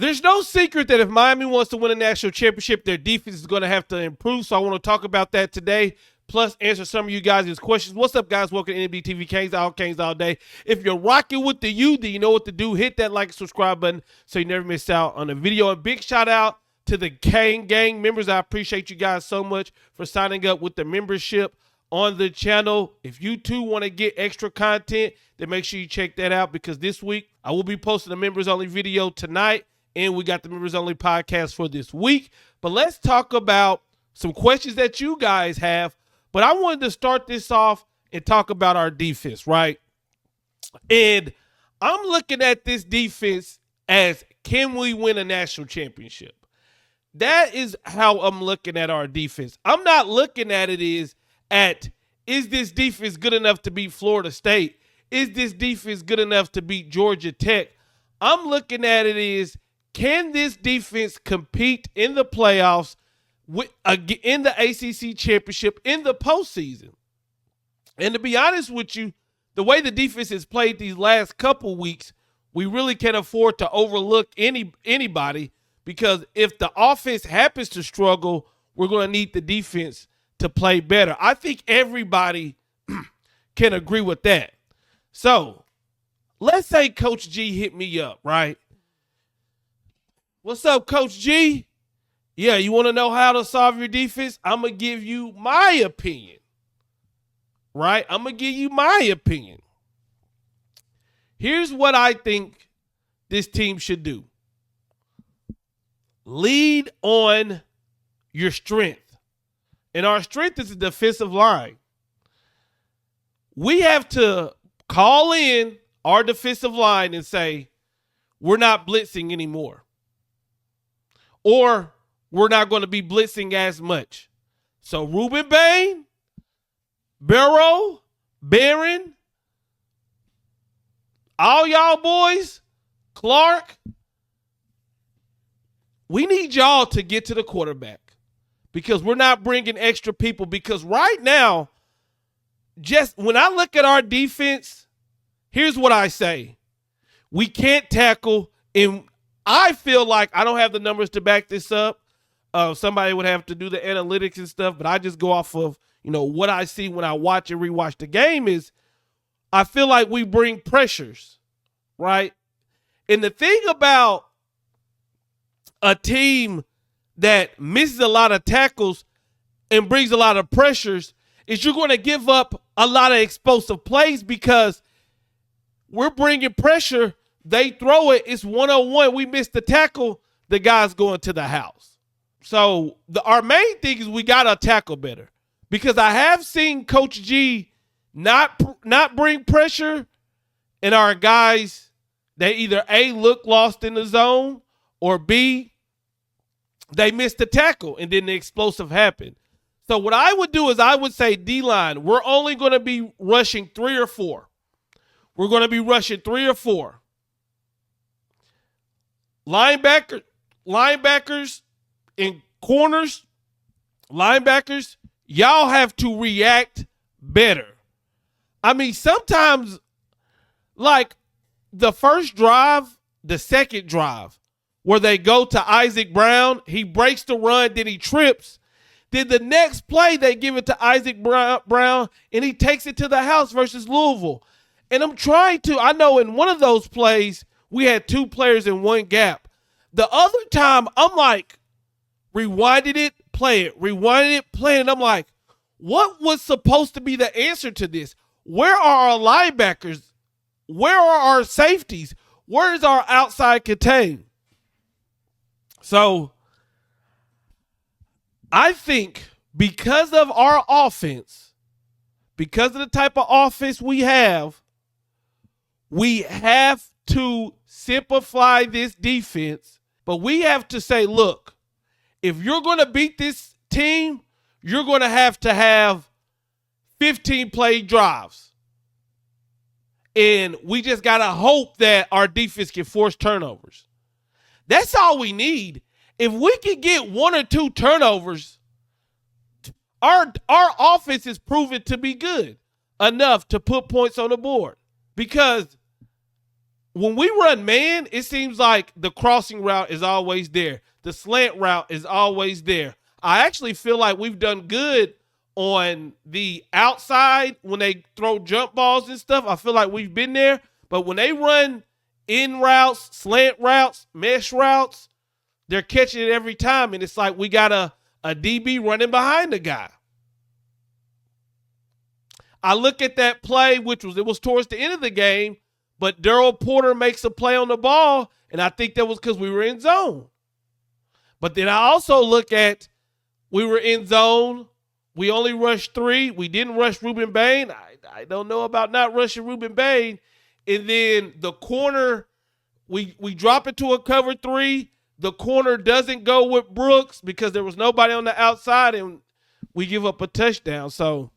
There's no secret that if Miami wants to win a national championship, their defense is going to have to improve. So I want to talk about that today, plus answer some of you guys' questions. What's up, guys? Welcome to NBTV Canes all day. If you're rocking with the U, then you know what to do. Hit that like and subscribe button so you never miss out on a video. And big shout out to the Kane Gang members. I appreciate you guys so much for signing up with the membership on the channel. If you too want to get extra content, then make sure you check that out, because this week I will be posting a members only video tonight. And we got the members only podcast for this week. But let's talk about some questions that you guys have. But I wanted to start this off and talk about our defense, right? And I'm looking at this defense as, can we win a national championship? That is how I'm looking at our defense. I'm not looking at it is this defense good enough to beat Florida State? Is this defense good enough to beat Georgia Tech? I'm looking at it as, can this defense compete in the playoffs, in the ACC championship, in the postseason? And to be honest with you, the way the defense has played these last couple weeks, we really can't afford to overlook anybody, because if the offense happens to struggle, we're going to need the defense to play better. I think everybody can agree with that. So let's say Coach G hit me up, right? What's up, Coach G? Yeah, you want to know how to solve your defense? I'm going to give you my opinion, right? I'm going to give you my opinion. Here's what I think this team should do. Lead on your strength. And our strength is the defensive line. We have to call in our defensive line and say, we're not blitzing anymore. Or we're not going to be blitzing as much. So Ruben Bain, Barrow, Barron, all y'all boys, Clark, we need y'all to get to the quarterback, because we're not bringing extra people. Because right now, just when I look at our defense, here's what I say. We can't tackle, and I feel like, I don't have the numbers to back this up. Somebody would have to do the analytics and stuff, but I just go off of, what I see when I watch and rewatch the game. Is I feel like we bring pressures, right? And the thing about a team that misses a lot of tackles and brings a lot of pressures is you're going to give up a lot of explosive plays, because we're bringing pressure. They throw it. It's 1-on-1. We miss the tackle. The guy's going to the house. So our main thing is we got to tackle better, because I have seen Coach G not bring pressure, and our guys, they either A, look lost in the zone, or B, they missed the tackle and then the explosive happened. So what I would do is I would say, D-line, we're only going to be rushing 3 or 4. We're going to be rushing 3 or 4. Linebackers and corners, linebackers, y'all have to react better. I mean, sometimes, like the first drive, the second drive, where they go to Isaac Brown, he breaks the run, then he trips. Then the next play, they give it to Isaac Brown, and he takes it to the house versus Louisville. And I know in one of those plays, we had 2 players in one gap. The other time, I'm like, rewinded it, play it, rewinded it, play it. And I'm like, what was supposed to be the answer to this? Where are our linebackers? Where are our safeties? Where is our outside contain? So I think because of our offense, because of the type of offense we have to simplify this defense. But we have to say, look, if you're going to beat this team, you're going to have 15 play drives. And we just got to hope that our defense can force turnovers. That's all we need. If we can get 1 or 2 turnovers, our offense is proven to be good enough to put points on the board. Because when we run man, it seems like the crossing route is always there. The slant route is always there. I actually feel like we've done good on the outside when they throw jump balls and stuff. I feel like we've been there. But when they run in routes, slant routes, mesh routes, they're catching it every time. And it's like we got a DB running behind the guy. I look at that play, it was towards the end of the game, but Daryl Porter makes a play on the ball, and I think that was because we were in zone. But then I also look at we were in zone. We only rushed 3. We didn't rush Ruben Bain. I don't know about not rushing Ruben Bain. And then the corner, we drop it to a cover 3. The corner doesn't go with Brooks because there was nobody on the outside, and we give up a touchdown. So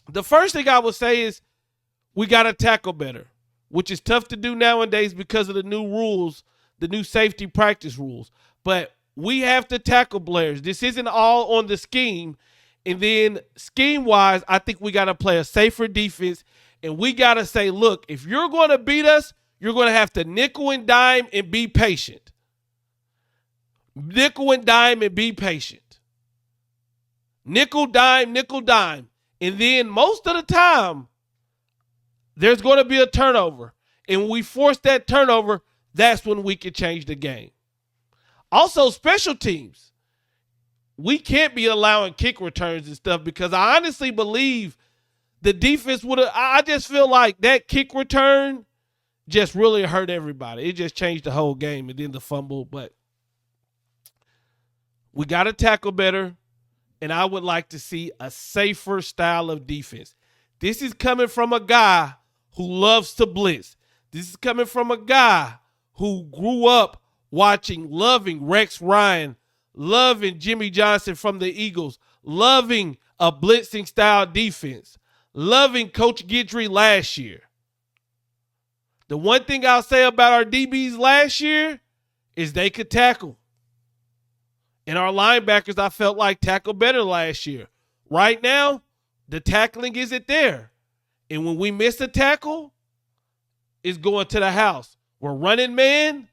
the first thing I would say is we got to tackle better, which is tough to do nowadays because of the new rules, the new safety practice rules. But we have to tackle players. This isn't all on the scheme. And then scheme-wise, I think we got to play a safer defense. And we got to say, look, if you're going to beat us, you're going to have to nickel and dime and be patient. Nickel and dime and be patient. Nickel, dime, nickel, dime. And then most of the time, there's going to be a turnover. And when we force that turnover, that's when we can change the game. Also, special teams. We can't be allowing kick returns and stuff because I honestly believe the defense would have – I just feel like that kick return just really hurt everybody. It just changed the whole game and then the fumble. But we got to tackle better, and I would like to see a safer style of defense. This is coming from a guy who loves to blitz. This is coming from a guy who grew up loving Rex Ryan, loving Jimmy Johnson from the Eagles, loving a blitzing style defense, loving Coach Guidry last year. The one thing I'll say about our DBs last year is they could tackle. And our linebackers, I felt like, tackled better last year. Right now, the tackling isn't there. And when we miss a tackle, it's going to the house. We're running man.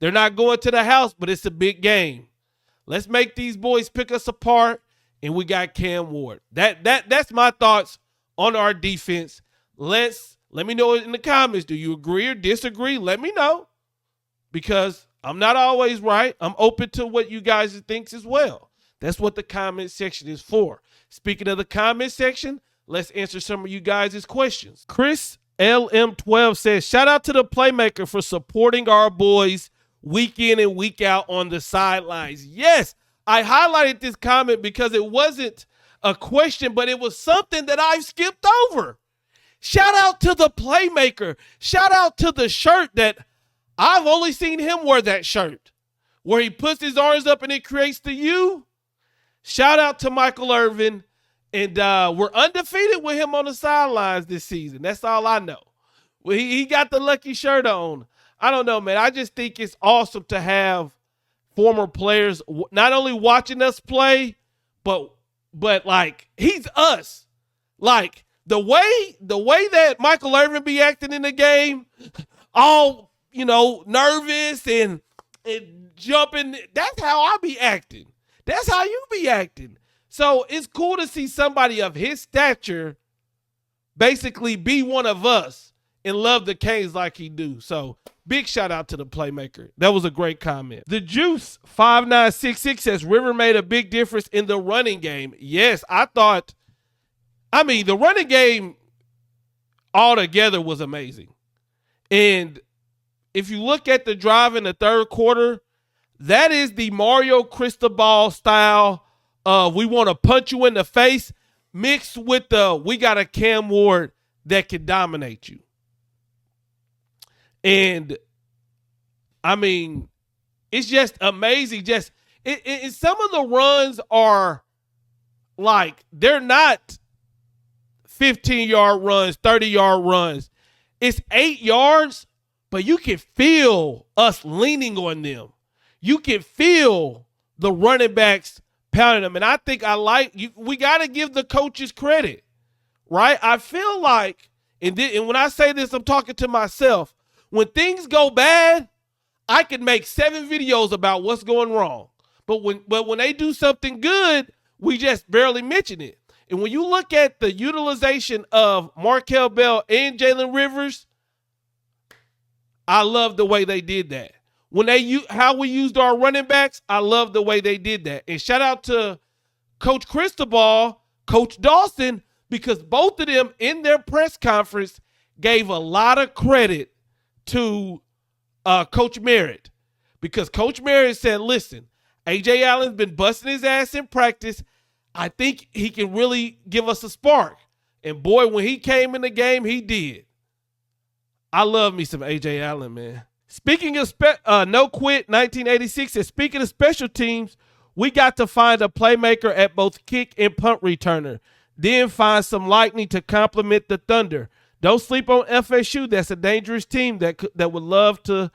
They're not going to the house, but it's a big game. Let's make these boys pick us apart, and we got Cam Ward. That's my thoughts on our defense. Let me know in the comments. Do you agree or disagree? Let me know, because I'm not always right. I'm open to what you guys think as well. That's what the comment section is for. Speaking of the comment section, let's answer some of you guys' questions. Chris LM12 says, shout out to the Playmaker for supporting our boys week in and week out on the sidelines. Yes, I highlighted this comment because it wasn't a question, but it was something that I've skipped over. Shout out to the Playmaker. Shout out to the shirt that I've only seen him wear, that shirt where he puts his arms up and it creates the U. Shout out to Michael Irvin. And we're undefeated with him on the sidelines this season. That's all I know. Well, he got the lucky shirt on. I don't know, man. I just think it's awesome to have former players not only watching us play, but like, he's us. Like, the way that Michael Irvin be acting in the game, all, nervous and jumping, that's how I be acting. That's how you be acting. So it's cool to see somebody of his stature basically be one of us and love the Canes like he do. So big shout out to the Playmaker. That was a great comment. The Juice 5966 says River made a big difference in the running game. Yes, the running game altogether was amazing. And if you look at the drive in the third quarter, that is the Mario Cristobal style. We want to punch you in the face, mixed with we got a Cam Ward that can dominate you. And, it's just amazing. Just some of the runs are like, they're not 15-yard runs, 30-yard runs. It's 8 yards, but you can feel us leaning on them. You can feel the running backs pounding them. And I think we got to give the coaches credit, right? I feel like, and when I say this, I'm talking to myself. When things go bad, I can make 7 videos about what's going wrong. But when they do something good, we just barely mention it. And when you look at the utilization of Markel Bell and Jalen Rivers, I love the way they did that. How we used our running backs, I love the way they did that. And shout out to Coach Cristobal, Coach Dawson, because both of them in their press conference gave a lot of credit to Coach Merritt. Because Coach Merritt said, listen, A.J. Allen's been busting his ass in practice. I think he can really give us a spark. And boy, when he came in the game, he did. I love me some A.J. Allen, man. Speaking of No Quit 1986, and speaking of special teams, we got to find a playmaker at both kick and punt returner. Then find some lightning to complement the Thunder. Don't sleep on FSU. That's a dangerous team that would love to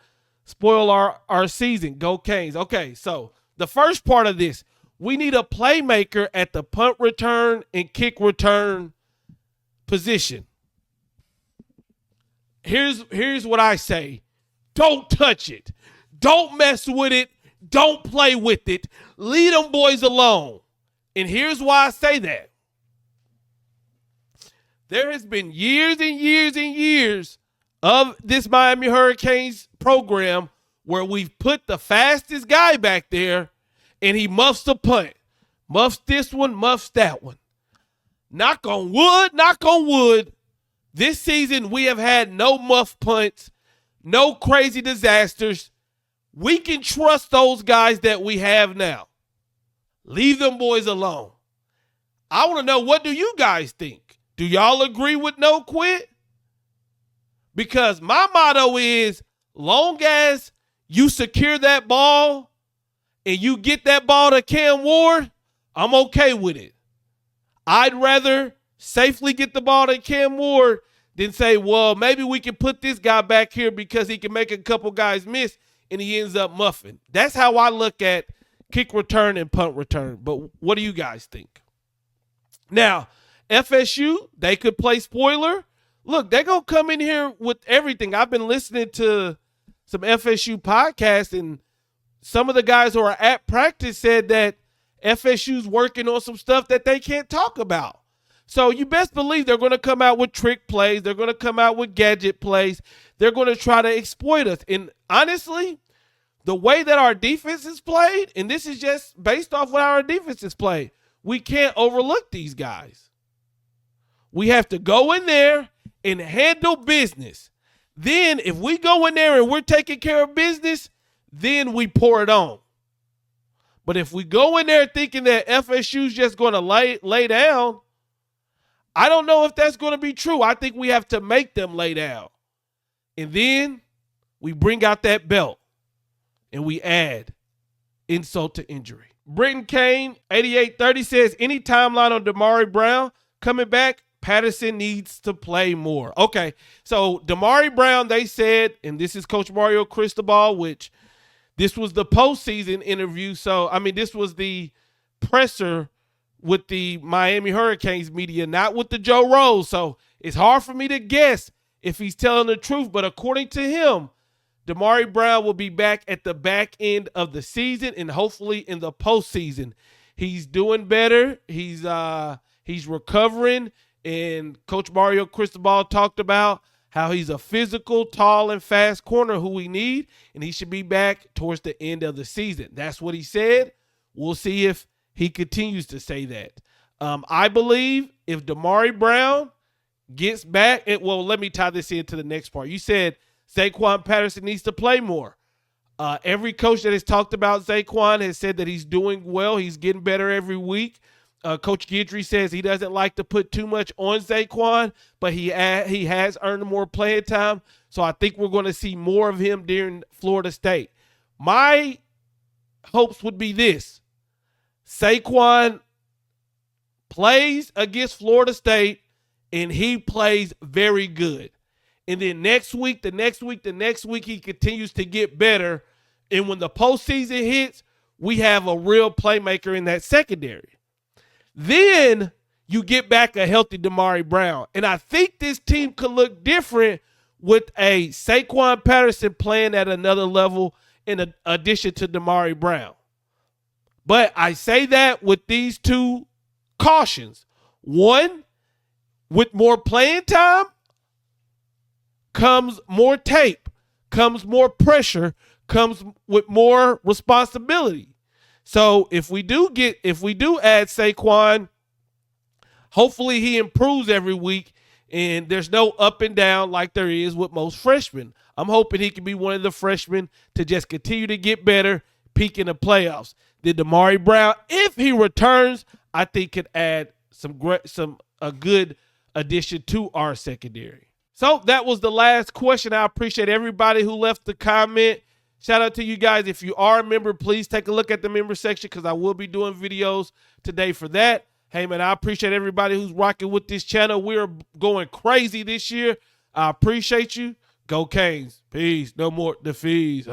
spoil our season. Go Canes. Okay, so the first part of this, we need a playmaker at the punt return and kick return position. Here's what I say. Don't touch it. Don't mess with it. Don't play with it. Leave them boys alone. And here's why I say that. There has been years and years and years of this Miami Hurricanes program where we've put the fastest guy back there and he muffs the punt. Muffs this one, muffs that one. Knock on wood. This season we have had no muff punts, no crazy disasters. We can trust those guys that we have now. Leave them boys alone. I want to know, what do you guys think? Do y'all agree with no quit? Because my motto is, long as you secure that ball and you get that ball to Cam Ward, I'm okay with it. I'd rather safely get the ball to Cam Ward than say, well, maybe we can put this guy back here because he can make a couple guys miss and he ends up muffing. That's how I look at kick return and punt return. But what do you guys think? Now, FSU, they could play spoiler. Look, they're going to come in here with everything. I've been listening to some FSU podcasts, and some of the guys who are at practice said that FSU's working on some stuff that they can't talk about. So you best believe they're going to come out with trick plays. They're going to come out with gadget plays. They're going to try to exploit us. And honestly, the way that our defense is played, and this is just based off what our defense is played, we can't overlook these guys. We have to go in there and handle business. Then if we go in there and we're taking care of business, then we pour it on. But if we go in there thinking that FSU's just going to lay down, I don't know if that's going to be true. I think we have to make them lay down. And then we bring out that belt and we add insult to injury. Britton Kane, 8830, says, any timeline on Damari Brown coming back? Patterson needs to play more. Okay, so Damari Brown, they said, and this is Coach Mario Cristobal, which this was the postseason interview. So, I mean, this was the presser with the Miami Hurricanes media, not with the Joe Rose. So it's hard for me to guess if he's telling the truth. But according to him, Damari Brown will be back at the back end of the season and hopefully in the postseason. He's doing better. He's recovering. And Coach Mario Cristobal talked about how he's a physical, tall, and fast corner who we need, and he should be back towards the end of the season. That's what he said. We'll see if he continues to say that. I believe if Damari Brown gets back, let me tie this into the next part. You said Zaquan Patterson needs to play more. Every coach that has talked about Zaquan has said that he's doing well. He's getting better every week. Coach Guidry says he doesn't like to put too much on Zaquan, but he has earned more playing time. So I think we're going to see more of him during Florida State. My hopes would be this. Zaquan plays against Florida State, and he plays very good. And then next week, the next week, he continues to get better. And when the postseason hits, we have a real playmaker in that secondary. Then you get back a healthy Damari Brown. And I think this team could look different with a Saquon Patterson playing at another level in addition to Damari Brown. But I say that with these two cautions. One, with more playing time comes more tape, comes more pressure, comes with more responsibility. So if we do add Saquon, hopefully he improves every week and there's no up and down like there is with most freshmen. I'm hoping he can be one of the freshmen to just continue to get better, peak in the playoffs. Then Damari Brown, if he returns, I think could add a good addition to our secondary. So that was the last question. I appreciate everybody who left the comment. Shout out to you guys. If you are a member, please take a look at the member section because I will be doing videos today for that. Hey, man, I appreciate everybody who's rocking with this channel. We're going crazy this year. I appreciate you. Go Canes. Peace. No more defeats.